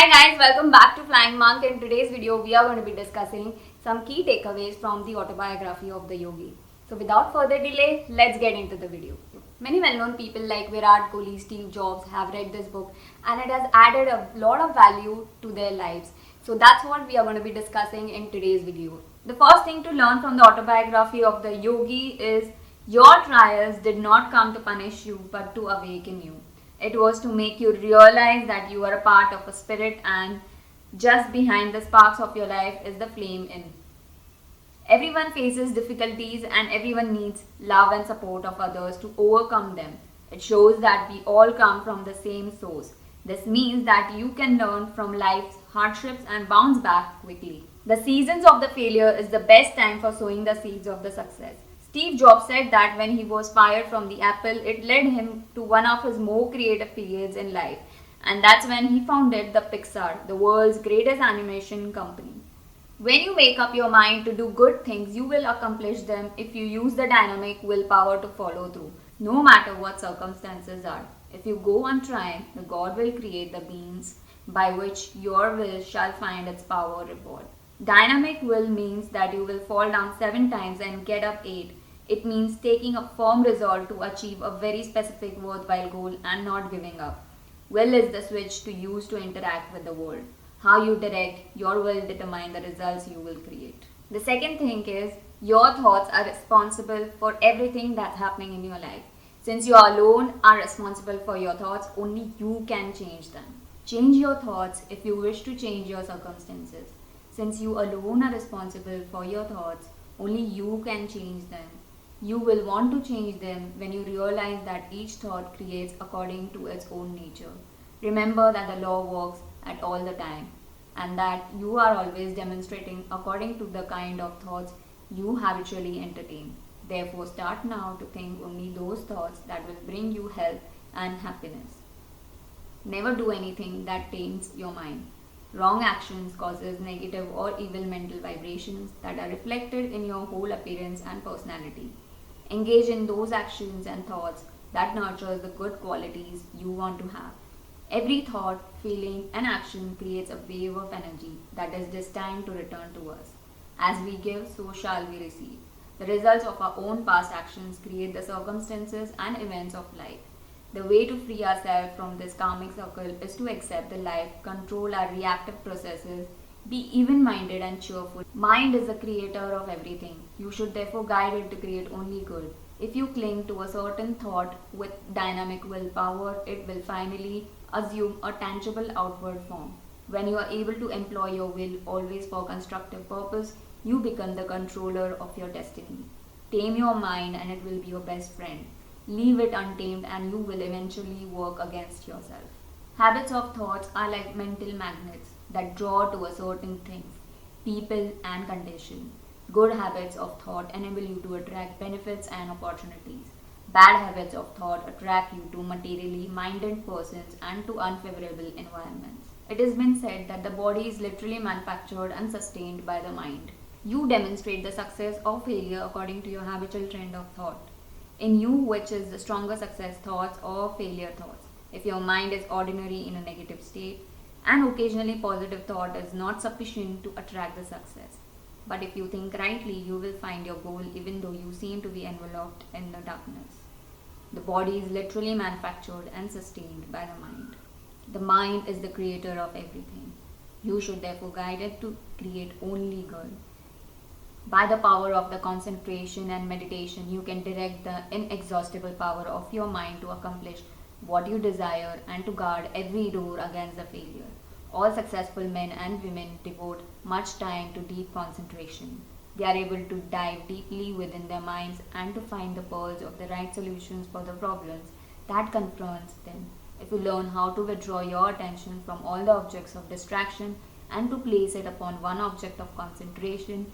Hi guys, welcome back to Flying Monk. In today's video, we are going to be discussing some key takeaways from the autobiography of the yogi. So without further delay, let's get into the video. Many well-known people like Virat Kohli, Steve Jobs have read this book and it has added a lot of value to their lives. So that's what we are going to be discussing in today's video. The first thing to learn from the autobiography of the yogi is your trials did not come to punish you but to awaken you. It was to make you realize that you are a part of a spirit and just behind the sparks of your life is the flame in. Everyone faces difficulties and everyone needs love and support of others to overcome them. It shows that we all come from the same source. This means that you can learn from life's hardships and bounce back quickly. The seasons of the failure is the best time for sowing the seeds of the success. Steve Jobs said that when he was fired from the Apple, it led him to one of his more creative periods in life. And that's when he founded the Pixar, the world's greatest animation company. When you make up your mind to do good things, you will accomplish them if you use the dynamic willpower to follow through, no matter what circumstances are. If you go on trying, the God will create the means by which your will shall find its power reward. Dynamic will means that you will fall down 7 times and get up 8. It means taking a firm resolve to achieve a very specific worthwhile goal and not giving up. Will is the switch to use to interact with the world. How you direct your will determine the results you will create. The second thing is your thoughts are responsible for everything that's happening in your life. Since you alone are responsible for your thoughts, only you can change them. Change your thoughts if you wish to change your circumstances. Since you alone are responsible for your thoughts, only you can change them. You will want to change them when you realize that each thought creates according to its own nature. Remember that the law works at all the time and that you are always demonstrating according to the kind of thoughts you habitually entertain. Therefore, start now to think only those thoughts that will bring you health and happiness. Never do anything that taints your mind. Wrong actions causes negative or evil mental vibrations that are reflected in your whole appearance and personality. Engage in those actions and thoughts that nurtures the good qualities you want to have. Every thought, feeling and action creates a wave of energy that is destined to return to us. As we give, so shall we receive. The results of our own past actions create the circumstances and events of life. The way to free ourselves from this karmic circle is to accept the life, control our reactive processes, be even-minded and cheerful. Mind is the creator of everything. You should therefore guide it to create only good. If you cling to a certain thought with dynamic willpower, it will finally assume a tangible outward form. When you are able to employ your will always for constructive purpose, you become the controller of your destiny. Tame your mind and it will be your best friend. Leave it untamed and you will eventually work against yourself. Habits of thoughts are like mental magnets that draw to a certain things, people and condition. Good habits of thought enable you to attract benefits and opportunities. Bad habits of thought attract you to materially minded persons and to unfavorable environments. It has been said that the body is literally manufactured and sustained by the mind. You demonstrate the success or failure according to your habitual trend of thought. In you, which is the stronger success thoughts or failure thoughts. If your mind is ordinary in a negative state, and occasionally positive thought is not sufficient to attract the success. But if you think rightly, you will find your goal even though you seem to be enveloped in the darkness. The body is literally manufactured and sustained by the mind. The mind is the creator of everything. You should therefore guide it to create only good. By the power of the concentration and meditation, you can direct the inexhaustible power of your mind to accomplish what you desire and to guard every door against the failure. All successful men and women devote much time to deep concentration. They are able to dive deeply within their minds and to find the pearls of the right solutions for the problems that confronts them. If you learn how to withdraw your attention from all the objects of distraction and to place it upon one object of concentration,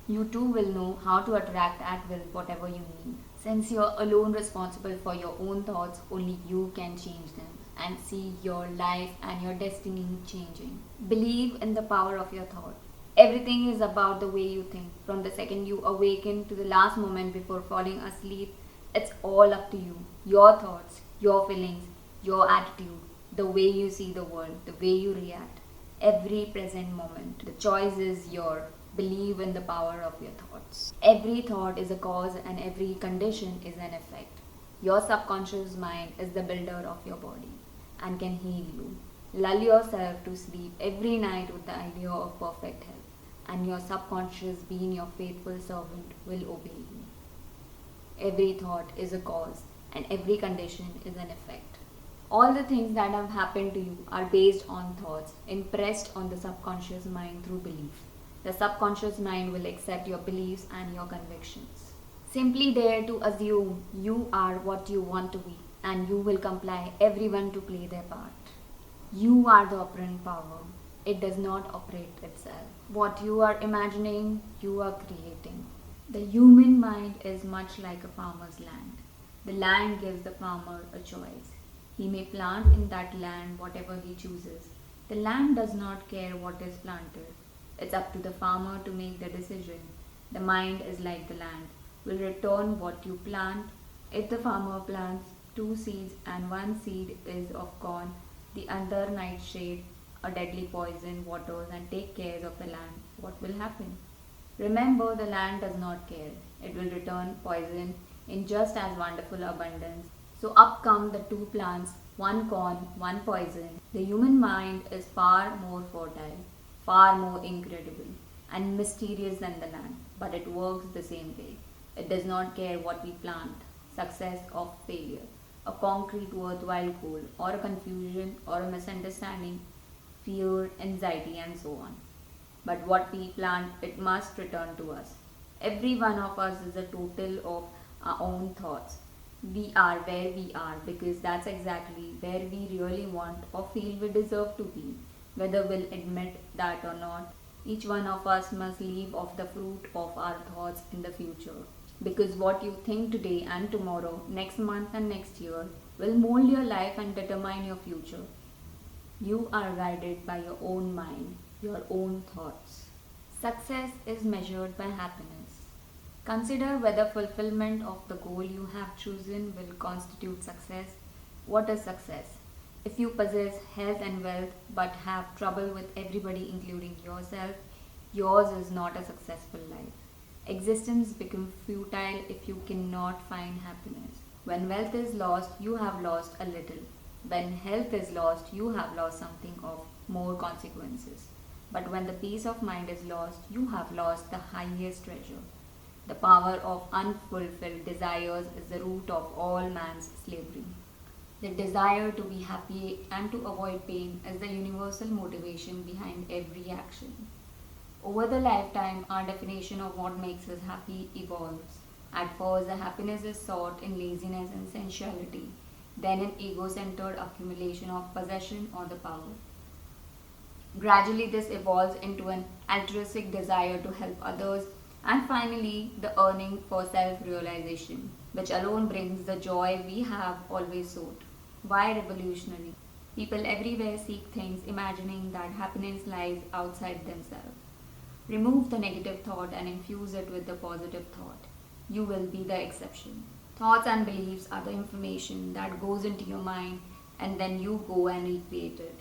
you too will know how to attract at will whatever you need. Since you are alone responsible for your own thoughts, only you can change them and see your life and your destiny changing. Believe in the power of your thought. Everything is about the way you think. From the second you awaken to the last moment before falling asleep, it's all up to you. Your thoughts, your feelings, your attitude, the way you see the world, the way you react. every present moment. The choice is your. Believe in the power of your thoughts. Every thought is a cause and every condition is an effect. Your subconscious mind is the builder of your body and can heal you. Lull yourself to sleep every night with the idea of perfect health, and your subconscious, being your faithful servant, will obey you. Every thought is a cause and every condition is an effect. All the things that have happened to you are based on thoughts impressed on the subconscious mind through belief. The subconscious mind will accept your beliefs and your convictions. Simply dare to assume you are what you want to be, and you will compel everyone to play their part. You are the operant power. It does not operate itself. What you are imagining, you are creating. The human mind is much like a farmer's land. The land gives the farmer a choice. He may plant in that land whatever he chooses. The land does not care what is planted. It's up to the farmer to make the decision. The mind is like the land, will return what you plant. If the farmer plants 2 seeds and 1 seed is of corn, the other nightshade, a deadly poison, waters and take care of the land, what will happen? Remember, the land does not care. It will return poison in just as wonderful abundance. So up come the 2 plants, 1 corn, 1 poison. The human mind is far more fertile, far more incredible and mysterious than the land, but it works the same way. It does not care what we plant, success or failure, a concrete worthwhile goal or a confusion or a misunderstanding, fear, anxiety and so on. But what we plant, it must return to us. Every one of us is a total of our own thoughts. We are where we are because that's exactly where we really want or feel we deserve to be. Whether we'll admit that or not, each one of us must live off the fruit of our thoughts in the future. Because what you think today and tomorrow, next month and next year, will mold your life and determine your future. You are guided by your own mind, your own thoughts. Success is measured by happiness. Consider whether fulfillment of the goal you have chosen will constitute success. What is success? If you possess health and wealth but have trouble with everybody including yourself, yours is not a successful life. Existence becomes futile if you cannot find happiness. When wealth is lost, you have lost a little. When health is lost, you have lost something of more consequences. But when the peace of mind is lost, you have lost the highest treasure. The power of unfulfilled desires is the root of all man's slavery. The desire to be happy and to avoid pain is the universal motivation behind every action. Over the lifetime, our definition of what makes us happy evolves. At first, the happiness is sought in laziness and sensuality, then in ego-centered accumulation of possession or the power. Gradually, this evolves into an altruistic desire to help others, and finally, the earning for self-realization, which alone brings the joy we have always sought. Why revolutionary? People everywhere seek things imagining that happiness lies outside themselves. Remove the negative thought and infuse it with the positive thought. You will be the exception. Thoughts and beliefs are the information that goes into your mind and then you go and recreate it.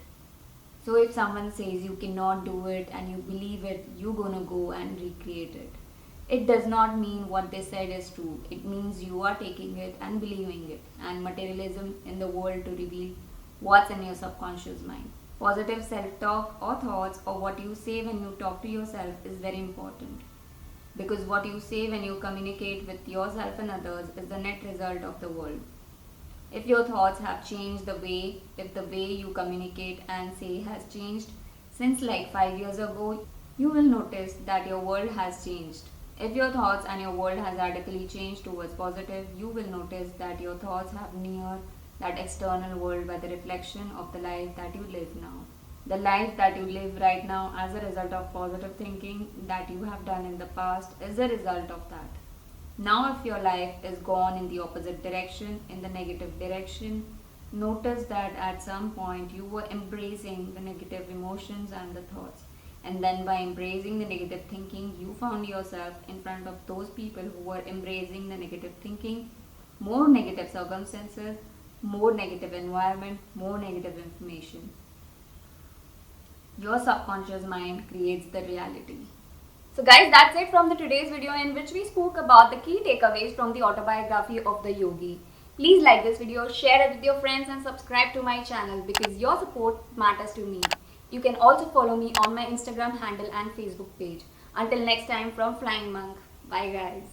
So if someone says you cannot do it and you believe it, you're gonna go and recreate it. It does not mean what they said is true. It means you are taking it and believing it. And materialism in the world to reveal what's in your subconscious mind. Positive self-talk or thoughts or what you say when you talk to yourself is very important. Because what you say when you communicate with yourself and others is the net result of the world. If your thoughts have changed if the way you communicate and say has changed since like 5 years ago, you will notice that your world has changed. If your thoughts and your world has radically changed towards positive, you will notice that your thoughts have near that external world by the reflection of the life that you live now. The life that you live right now as a result of positive thinking that you have done in the past is a result of that. Now if your life is gone in the opposite direction, in the negative direction, notice that at some point you were embracing the negative emotions and the thoughts. And then by embracing the negative thinking, you found yourself in front of those people who were embracing the negative thinking, more negative circumstances, more negative environment, more negative information. Your subconscious mind creates the reality. So guys, that's it from the today's video in which we spoke about the key takeaways from the autobiography of the yogi. Please like this video, share it with your friends and subscribe to my channel because your support matters to me. You can also follow me on my Instagram handle and Facebook page. Until next time from Flying Monk. Bye guys.